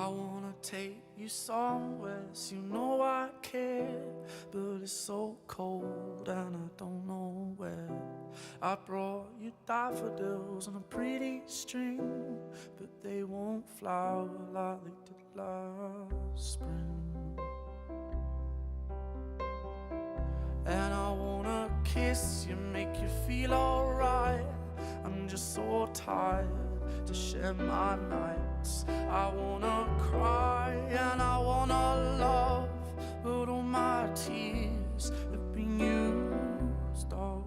I wanna take you somewhere, so you know I care, but it's so cold and I don't know where. I brought you daffodils on a pretty string, but they won't flower like they did last spring. And I wanna kiss you, make you feel alright. I'm just so tired to share my nights. I wanna cry and I wanna love, but all my tears have been used all